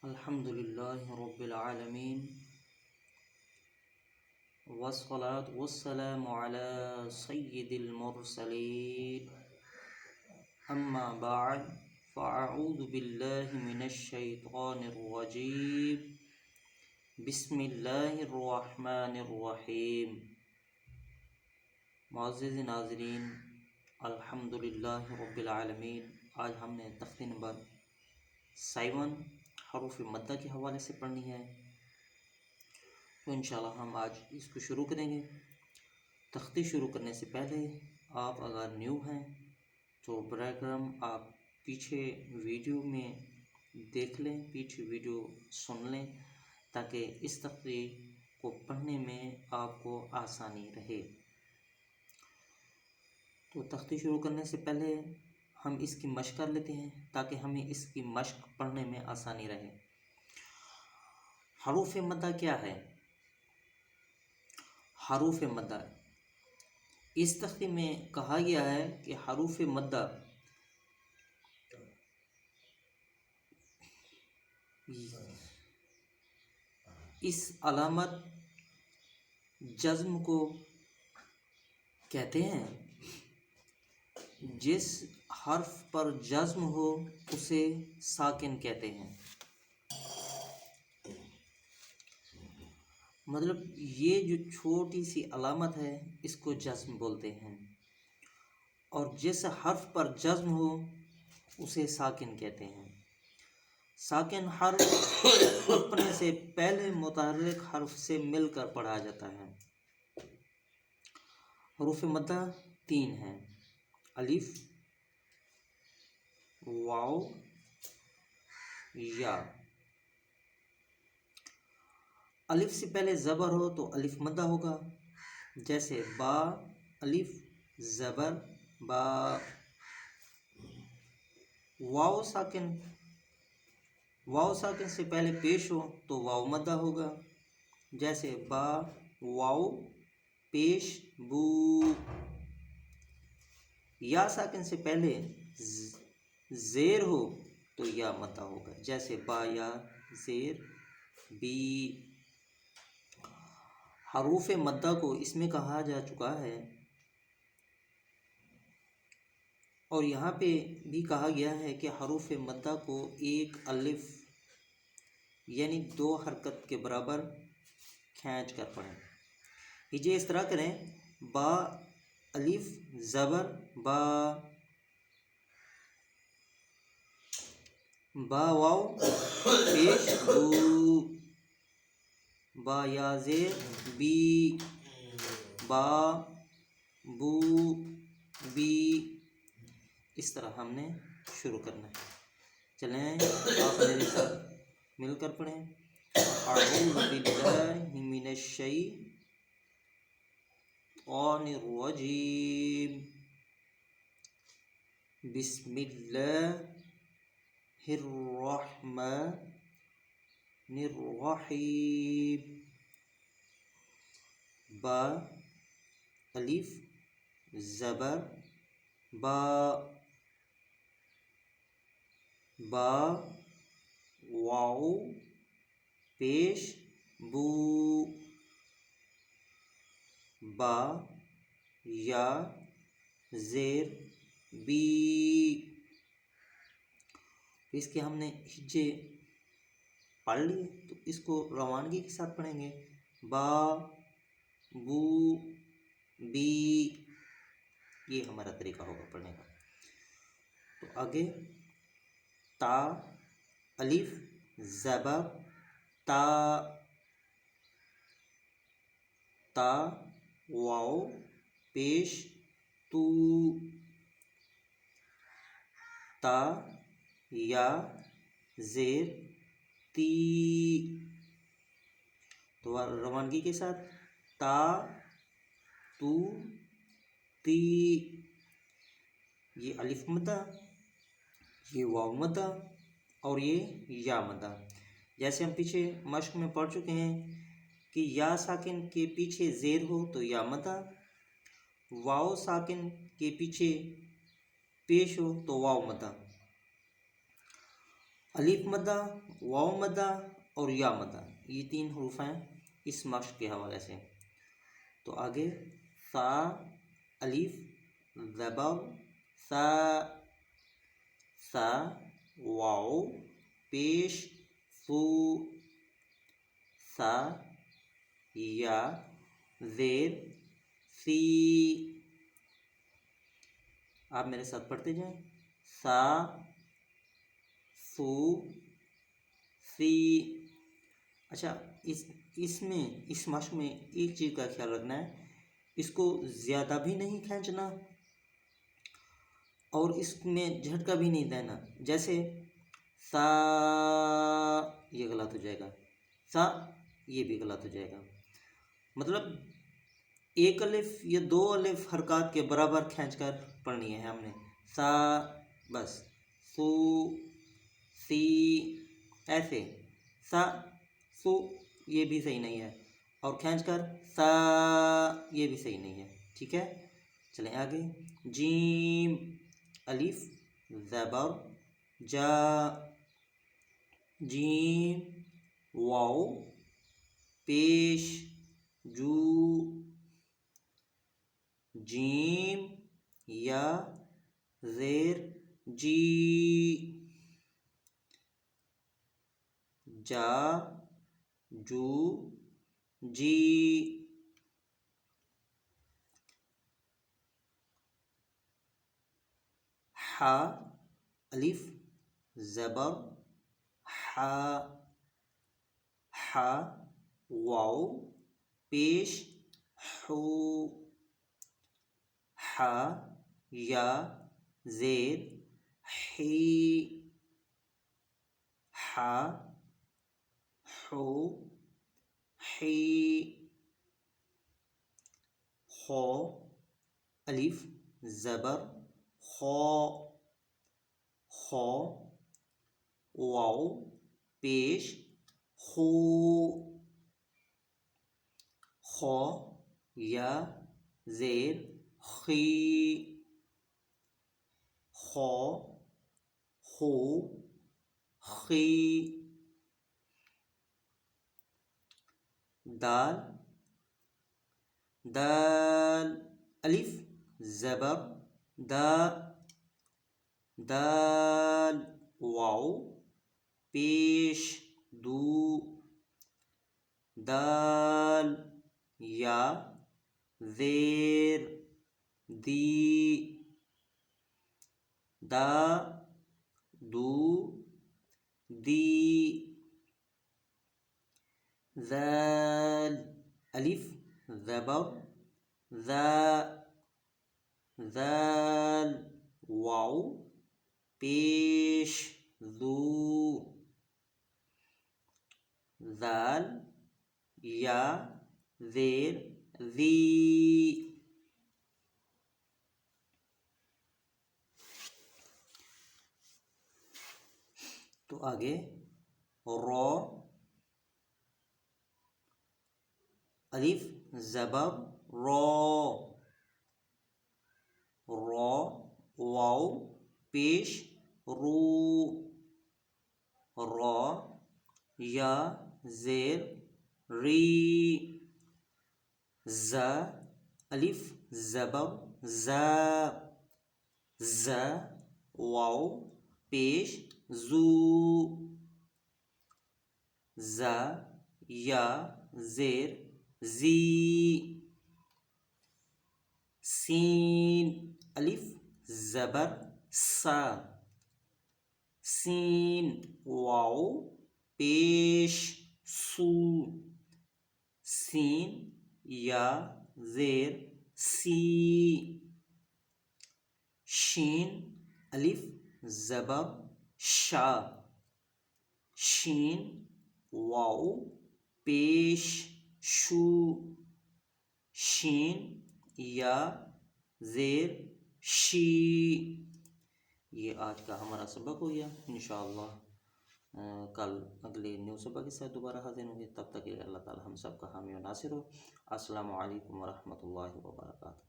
الحمد لله رب العالمين والصلاة والسلام على سيد المرسلين أما بعد فأعوذ بالله من الشيطان الرجيم بسم الله الرحمن الرحیم۔ معزز ناظرین، الحمد للہ رب العالمین۔ آج ہم نے تختی نمبر 7 حروف مدہ کے حوالے سے پڑھنی ہے، تو انشاءاللہ ہم آج اس کو شروع کریں گے۔ تختی شروع کرنے سے پہلے آپ اگر نیو ہیں تو براہ کرم آپ پیچھے ویڈیو میں دیکھ لیں، پیچھے ویڈیو سن لیں، تاکہ اس تختی کو پڑھنے میں آپ کو آسانی رہے۔ تو تختی شروع کرنے سے پہلے ہم اس کی مشق کر لیتے ہیں تاکہ ہمیں اس کی مشق پڑھنے میں آسانی رہے۔ حروف مدہ کیا ہے؟ حروف مدہ اس تختی میں کہا گیا ہے کہ حروف مدہ اس علامت جزم کو کہتے ہیں۔ جس حرف پر جزم ہو اسے ساکن کہتے ہیں۔ مطلب یہ جو چھوٹی سی علامت ہے اس کو جزم بولتے ہیں، اور جس حرف پر جزم ہو اسے ساکن کہتے ہیں۔ ساکن حرف اپنے سے پہلے متحرک حرف سے مل کر پڑھا جاتا ہے۔ حروف مدہ 3 ہیں: الف، واو، یا۔ الف سے پہلے زبر ہو تو الف مدہ ہوگا، جیسے با، الف زبر با۔ واو ساکن سے پہلے پیش ہو تو واو مدہ ہوگا، جیسے با واو پیش بو۔ یا ساکن سے پہلے زیر ہو تو یا مدہ ہوگا، جیسے با یا زیر بی۔ حروف مدہ کو اس میں کہا جا چکا ہے، اور یہاں پہ بھی کہا گیا ہے کہ حروف مدہ کو ایک الف یعنی 2 حرکت کے برابر کھینچ کر پڑھیں۔ ہجے اس طرح کریں: با الف زبر با، با واو پیش بو، با یا زیر بی، با بو بی۔ اس طرح ہم نے شروع کرنا ہے۔ چلیں آپ میرے ساتھ مل کر پڑھیں: اعوذ باللہ من الشیطان الرجیم، بسم اللہ الرحمن الرحیم۔ با الف زبر با، با واو پیش بو، با یا زیر بی۔ اس کے ہم نے ہجے پڑھ لیے، تو اس کو روانگی کے ساتھ پڑھیں گے: با بو بی۔ یہ ہمارا طریقہ ہوگا پڑھنے کا۔ تو آگے تا الف زبر تا، تا واو پیش تو، تا یا زیر تی۔ تو روانگی کے ساتھ: تا تو تی۔ یہ الف مدہ، یہ واو مدہ، اور یہ یا مدہ۔ جیسے ہم پیچھے مشق میں پڑھ چکے ہیں کہ یا ساکن کے پیچھے زیر ہو تو یا مدہ، واو ساکن کے پیچھے پیش ہو تو واو مدہ۔ الف مدہ، واو مدہ اور یا مدہ، یہ 3 حروف ہیں اس مشق کے حوالے سے۔ تو آگے سا الف زبر سا، سا واو پیش سو، سا یا زیر سی۔ آپ میرے ساتھ پڑھتے جائیں، سا سو سی۔ اچھا اس مشق میں ایک چیز کا خیال رکھنا ہے، اس کو زیادہ بھی نہیں کھینچنا اور اس میں جھٹکا بھی نہیں دینا۔ جیسے سا یہ غلط ہو جائے گا، سا یہ بھی غلط ہو جائے گا۔ مطلب ایک الف یا 2 الف حرکات کے برابر کھینچ کر پڑھنی ہے ہم نے، سا بس، سو سی ایسے، سا سو یہ بھی صحیح نہیں ہے، اور کھینچ کر سا یہ بھی صحیح نہیں ہے، ٹھیک ہے۔ چلیں آگے، جیم الف زبر جا، جیم واو پیش جو، جیم یا زیر جی، جا جو جی۔ حا الف زبر حا، حا واو پیش حو، حا یا زیر حی، حا حو حی۔ خو الف زبر خو، خو واو پیش خو، خو یا زیر خی، خو خو خی۔ دال دال الف زبر دا، دال واو پیش دو، دال یا زیر دی، دا دو دی۔ ذال الف زبر ذا، ذال واو پیش ذو، ذال یا زیر ذی۔ تو آگے رو الف زبر رو، رو واو پیش رو، رو یا زیر ری۔ ز الف زبر زا، ز واو پیش زو، ز یا زیر زی۔ سین الف زبر سا، سین واو پیش سو، سین یا زیر سی۔ شین الف زبر شا، شین واو پیش شو، شین یا زیر شی۔ یہ آج کا ہمارا سبق ہو گیا، انشاءاللہ کل اگلے نیو سبق کے ساتھ دوبارہ حاضر ہوں گے۔ تب تک اللہ تعالی ہم سب کا حامی و ناصر ہو۔ السلام علیکم ورحمۃ اللہ وبرکاتہ۔